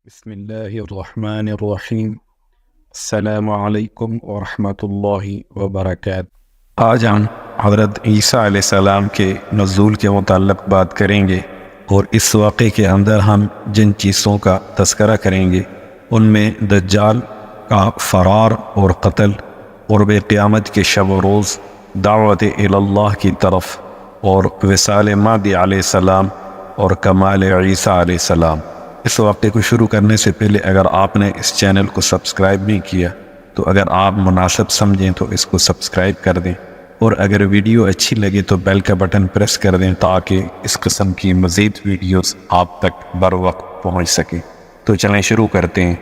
بسم اللہ الرحمن الرحیم۔ السلام علیکم ورحمۃ اللہ وبرکاتہ۔ آج ہم حضرت عیسیٰ علیہ السلام کے نزول کے متعلق بات کریں گے، اور اس واقعے کے اندر ہم جن چیزوں کا تذکرہ کریں گے ان میں دجال کا فرار اور قتل، قرب قیامت کے شب و روز، دعوت اللہ کی طرف، اور وصال مہدی علیہ السلام اور کمال عیسیٰ علیہ السلام۔ اس واقعے کو شروع کرنے سے پہلے اگر آپ نے اس چینل کو سبسکرائب نہیں کیا تو اگر آپ مناسب سمجھیں تو اس کو سبسکرائب کر دیں، اور اگر ویڈیو اچھی لگے تو بیل کا بٹن پریس کر دیں تاکہ اس قسم کی مزید ویڈیوز آپ تک بر وقت پہنچ سکیں۔ تو چلیں شروع کرتے ہیں۔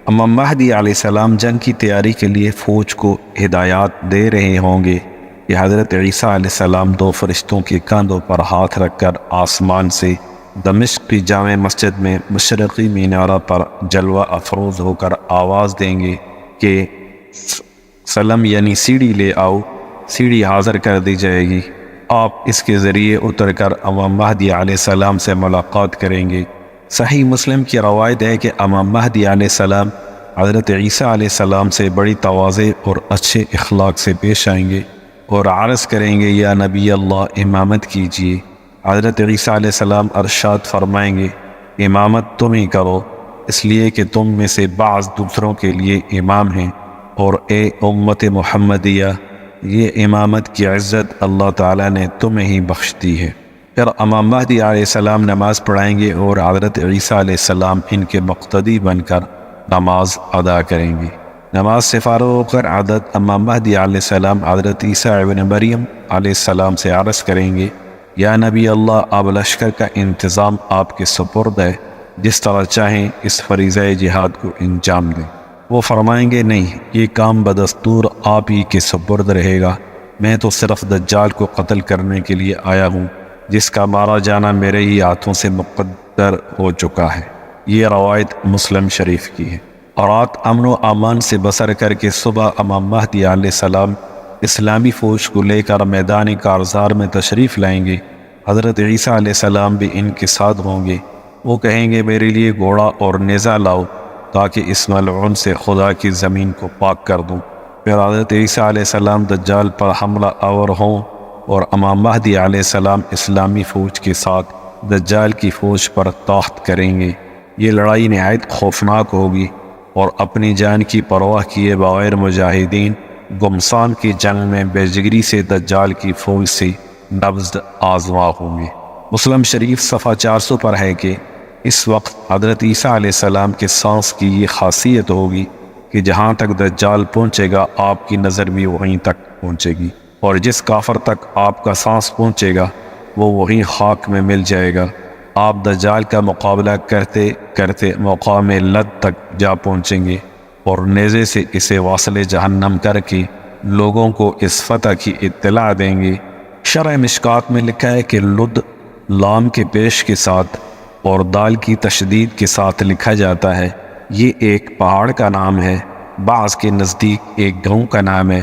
امام مہدی علیہ السلام جنگ کی تیاری کے لیے فوج کو ہدایات دے رہے ہوں گے کہ حضرت عیسیٰ علیہ السلام دو فرشتوں کے کاندھوں پر ہاتھ رکھ کر آسمان سے دمشق کی جامع مسجد میں مشرقی مینارہ پر جلوہ افروز ہو کر آواز دیں گے کہ سلم یعنی سیڑھی لے آؤ، سیڑھی حاضر کر دی جائے گی۔ آپ اس کے ذریعے اتر کر امام مہدی علیہ السلام سے ملاقات کریں گے۔ صحیح مسلم کی روایت ہے کہ امام مہدی علیہ السلام حضرت عیسیٰ علیہ السلام سے بڑی تواضع اور اچھے اخلاق سے پیش آئیں گے اور عرض کریں گے، یا نبی اللہ امامت کیجیے۔ حضرت عیسیٰ علیہ السلام ارشاد فرمائیں گے، امامت تم ہی کرو، اس لیے کہ تم میں سے بعض دوسروں کے لیے امام ہیں، اور اے امت محمدیہ، یہ امامت کی عزت اللہ تعالیٰ نے تمہیں ہی بخش دی ہے۔ پھر امام مہدی علیہ السلام نماز پڑھائیں گے اور حضرت عیسیٰ علیہ السلام ان کے مقتدی بن کر نماز ادا کریں گے۔ نماز سے فارغ ہو کر حضرت امام مہدی علیہ السلام حضرت عیسیٰ ابن مریم علیہ السلام سے عرض کریں گے، یا نبی اللہ، اب لشکر کا انتظام آپ کے سپرد ہے، جس طرح چاہیں اس فریضہ جہاد کو انجام دیں۔ وہ فرمائیں گے، نہیں، یہ کام بدستور آپ ہی کے سپرد رہے گا، میں تو صرف دجال کو قتل کرنے کے لیے آیا ہوں، جس کا مارا جانا میرے ہی ہاتھوں سے مقدر ہو چکا ہے۔ یہ روایت مسلم شریف کی ہے۔ اور رات امن و امان سے بسر کر کے صبح امام مہدی علیہ السلام اسلامی فوج کو لے کر میدان کارزار میں تشریف لائیں گے۔ حضرت عیسیٰ علیہ السلام بھی ان کے ساتھ ہوں گے۔ وہ کہیں گے، میرے لیے گھوڑا اور نیزہ لاؤ تاکہ اس ملعون سے خدا کی زمین کو پاک کر دوں۔ پھر حضرت عیسیٰ علیہ السلام دجال پر حملہ آور ہوں اور امام مہدی علیہ السلام اسلامی فوج کے ساتھ دجال کی فوج پر طاقت کریں گے۔ یہ لڑائی نہایت خوفناک ہوگی، اور اپنی جان کی پرواہ کیے بغیر مجاہدین گمسان کی جنگ میں بے جگری سے دجال کی فوج سے نبض آزما ہوں گے۔ مسلم شریف صفحہ 400 پر ہے کہ اس وقت حضرت عیسیٰ علیہ السلام کے سانس کی یہ خاصیت ہوگی کہ جہاں تک دجال پہنچے گا آپ کی نظر بھی وہیں تک پہنچے گی، اور جس کافر تک آپ کا سانس پہنچے گا وہ وہیں خاک میں مل جائے گا۔ آپ دجال کا مقابلہ کرتے کرتے مقام لد تک جا پہنچیں گے، اور نیزے سے اسے واصل جہنم کر کے لوگوں کو اس فتح کی اطلاع دیں گے۔ شرح مشکات میں لکھا ہے کہ لد لام کے پیش کے ساتھ اور دال کی تشدید کے ساتھ لکھا جاتا ہے۔ یہ ایک پہاڑ کا نام ہے، بعض کے نزدیک ایک گاؤں کا نام ہے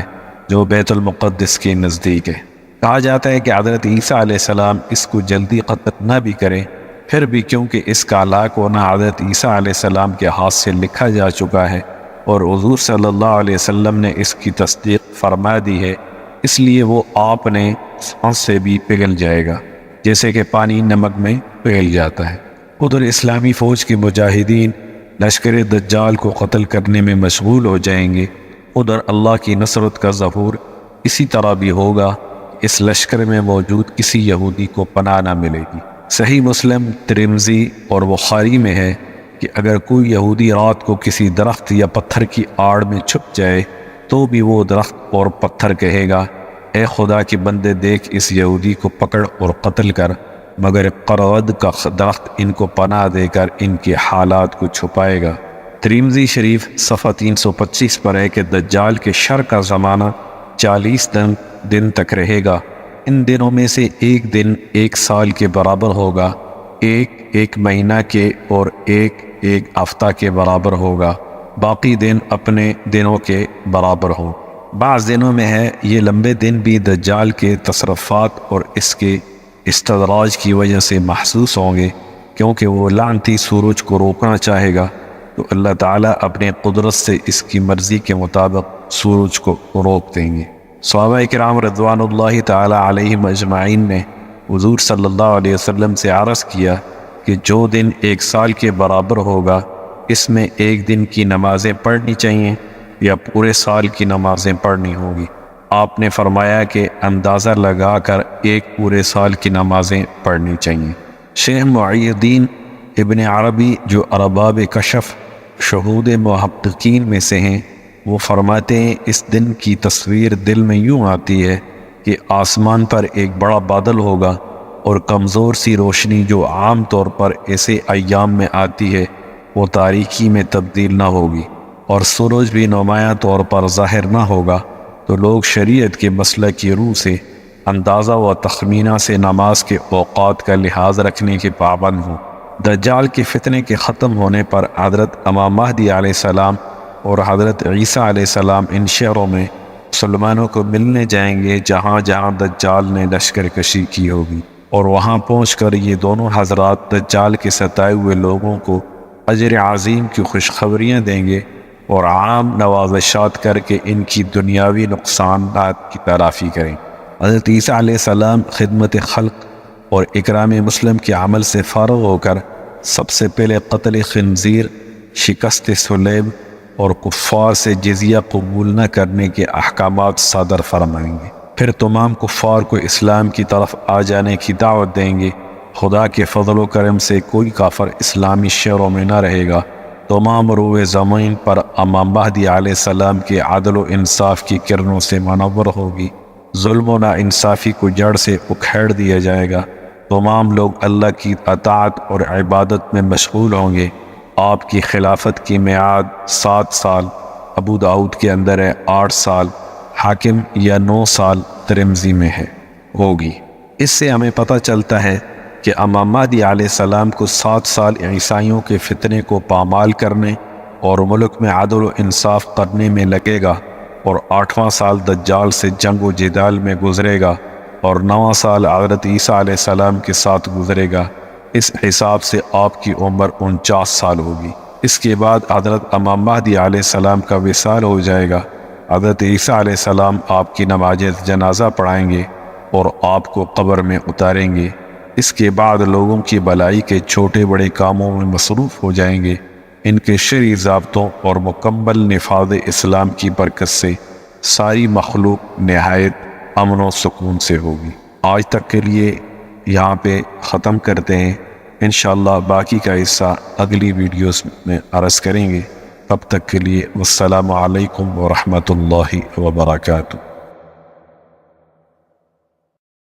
جو بیت المقدس کے نزدیک ہے۔ کہا جاتا ہے کہ حضرت عیسیٰ علیہ السلام اس کو جلدی قتل نہ بھی کریں، پھر بھی کیونکہ اس کا ہلاک ہونا حضرت عیسیٰ علیہ السلام کے ہاتھ سے لکھا جا چکا ہے، اور حضور صلی اللہ علیہ وسلم نے اس کی تصدیق فرما دی ہے، اس لیے وہ آپ نے سانس سے بھی پگھل جائے گا، جیسے کہ پانی نمک میں پگھل جاتا ہے۔ ادھر اسلامی فوج کے مجاہدین لشکر دجال کو قتل کرنے میں مشغول ہو جائیں گے۔ ادھر اللہ کی نصرت کا ظہور اسی طرح بھی ہوگا، اس لشکر میں موجود کسی یہودی کو پناہ نہ ملے گی۔ صحیح مسلم، ترمذی اور بخاری میں ہے کہ اگر کوئی یہودی رات کو کسی درخت یا پتھر کی آڑ میں چھپ جائے تو بھی وہ درخت اور پتھر کہے گا، اے خدا کے بندے، دیکھ اس یہودی کو پکڑ اور قتل کر، مگر قرود کا درخت ان کو پناہ دے کر ان کے حالات کو چھپائے گا۔ ترمذی شریف صفحہ 325 پر ہے کہ دجال کے شر کا زمانہ 40 دن تک رہے گا۔ ان دنوں میں سے ایک دن 1 سال کے برابر ہوگا، ایک مہینہ کے اور ایک ہفتہ کے برابر ہوگا، باقی دن اپنے دنوں کے برابر ہو۔ بعض دنوں میں ہے یہ لمبے دن بھی دجال کے تصرفات اور اس کے استدراج کی وجہ سے محسوس ہوں گے، کیونکہ وہ لعنتی سورج کو روکنا چاہے گا تو اللہ تعالیٰ اپنے قدرت سے اس کی مرضی کے مطابق سورج کو روک دیں گے۔ صحابہ کرام رضوان اللہ تعالیٰ علیہم اجمعین نے حضور صلی اللہ علیہ وسلم سے عرض کیا کہ جو دن 1 سال کے برابر ہوگا اس میں 1 دن کی نمازیں پڑھنی چاہیے یا پورے سال کی نمازیں پڑھنی ہوگی؟ آپ نے فرمایا کہ اندازہ لگا کر 1 پورے سال کی نمازیں پڑھنی چاہیے۔ شیخ معی الدین ابن عربی جو ارباب کشف شہود محققین میں سے ہیں، وہ فرماتے ہیں اس دن کی تصویر دل میں یوں آتی ہے کہ آسمان پر ایک بڑا بادل ہوگا اور کمزور سی روشنی جو عام طور پر ایسے ایام میں آتی ہے وہ تاریکی میں تبدیل نہ ہوگی اور سورج بھی نمایاں طور پر ظاہر نہ ہوگا، تو لوگ شریعت کے مسئلہ کی روح سے اندازہ و تخمینہ سے نماز کے اوقات کا لحاظ رکھنے کے پابند ہوں۔ دجال کے فتنے کے ختم ہونے پر حضرت امام مہدی علیہ السلام اور حضرت عیسیٰ علیہ السلام ان شہروں میں مسلمانوں کو ملنے جائیں گے جہاں جہاں دجال نے لشکر کشی کی ہوگی، اور وہاں پہنچ کر یہ دونوں حضرات دجال کے ستائے ہوئے لوگوں کو اجر عظیم کی خوشخبریاں دیں گے اور عام نوازشات کر کے ان کی دنیاوی نقصانات کی تلافی کریں۔ حضرت عیسیٰ علیہ السلام خدمت خلق اور اکرام مسلم کے عمل سے فارغ ہو کر سب سے پہلے قتل خنزیر، شکست صلیب اور کفار سے جزیہ قبول نہ کرنے کے احکامات صادر فرمائیں گے۔ پھر تمام کفار کو اسلام کی طرف آ جانے کی دعوت دیں گے۔ خدا کے فضل و کرم سے کوئی کافر اسلامی شہروں میں نہ رہے گا۔ تمام روئے زمین پر امام مہدی علیہ السلام کے عدل و انصاف کی کرنوں سے منور ہوگی۔ ظلم و ناانصافی کو جڑ سے اکھیڑ دیا جائے گا۔ تمام لوگ اللہ کی اطاعت اور عبادت میں مشغول ہوں گے۔ آپ کی خلافت کی میعاد 7 سال، ابو داؤد کے اندر ہے 8 سال، حاکم یا 9 سال ترمذی میں ہے ہوگی۔ اس سے ہمیں پتہ چلتا ہے کہ امام مہدی علیہ السلام کو 7 سال عیسائیوں کے فتنے کو پامال کرنے اور ملک میں عدل و انصاف کرنے میں لگے گا، اور 8واں سال دجال سے جنگ و جدال میں گزرے گا، اور 9واں سال حضرت عیسیٰ علیہ السلام کے ساتھ گزرے گا۔ اس حساب سے آپ کی عمر 49 سال ہوگی۔ اس کے بعد حضرت امام مہدی علیہ السلام کا وصال ہو جائے گا۔ حضرت عیسیٰ علیہ السلام آپ کی نماز جنازہ پڑھائیں گے اور آپ کو قبر میں اتاریں گے۔ اس کے بعد لوگوں کی بھلائی کے چھوٹے بڑے کاموں میں مصروف ہو جائیں گے۔ ان کے شرعی ضابطوں اور مکمل نفاذ اسلام کی برکت سے ساری مخلوق نہایت امن و سکون سے ہوگی۔ آج تک کے لیے یہاں پہ ختم کرتے ہیں، انشاءاللہ باقی کا حصہ اگلی ویڈیوز میں عرض کریں گے۔ تب تک کے لیے والسلام علیکم ورحمۃ اللہ وبرکاتہ۔